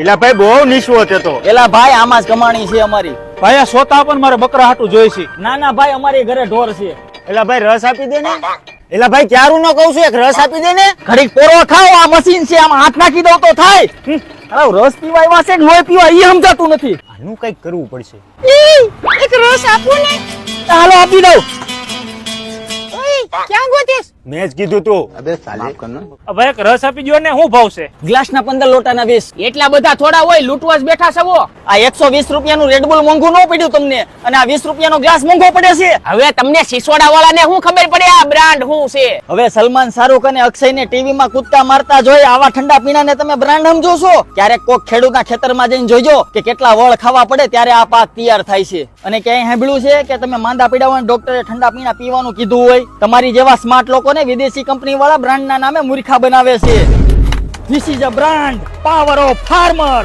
એલા ભાઈ બહુ નિસ્વત હતો. એલા ભાઈ આમાં જ કમાણી છે અમારી. ભાઈ આ સોતા પણ મારે બકરા હાટું જોઈ છે. ના ના ભાઈ અમારી ઘરે ઢોર છે. એલા ભાઈ રસ આપી દે ને. એલા ભાઈ ક્યારું ન કહું છું, એક રસ આપી દે ને. ઘડીક પોરો ખાઓ, આ મશીન છે, આમાં હાથ નાખી દઉં તો થાય. અરે રસ પીવા આવ્યા છે કે લોહી પીવા એ સમજાતું નથી. આનું કઈક કરવું પડશે. એક રસ આપો ને. હાલો આપી દઉં. ઓય ક્યાં ગોતીસ? મેં જ કીધું તું. ભાઈ એક રસ આપી દો ને, શું ભાવ છે? ગ્લાસના 15 લોટાના 20. એટલા બધા થોડા હોય, લૂંટવા જ બેઠા છો. આ 120 રૂપિયાનું રેડબુલ મોંઘું ન પડ્યું તમને, અને આ 20 રૂપિયાનો ગ્લાસ મોંઘો પડે છે. હવે તમને સિસોડા વાળાને શું ખબર પડે આ બ્રાન્ડ શું છે? હવે સલમાન, શાહરુખ અને અક્ષયને ટીવીમાં કૂદકા મારતા જોઈ આવા ઠંડા પીણાને તમે બ્રાન્ડ સમજો છો? ક્યારેક કોક ખેડૂતના ખેતરમાં જઈને જોજો કે કેટલા વળ ખાવા પડે ત્યારે આ પાક તૈયાર થાય છે. અને ક્યાંય સાંભળ્યું છે કે તમે માંદા પીડા હોય ડોક્ટરે ઠંડા પીણા પીવાનું કીધું હોય? તમારી જેવા સ્માર્ટ લોકોને વિદેશી કંપની વાળા બ્રાન્ડના નામે મૂર્ખા બનાવે છે. This is a brand, power of farmer.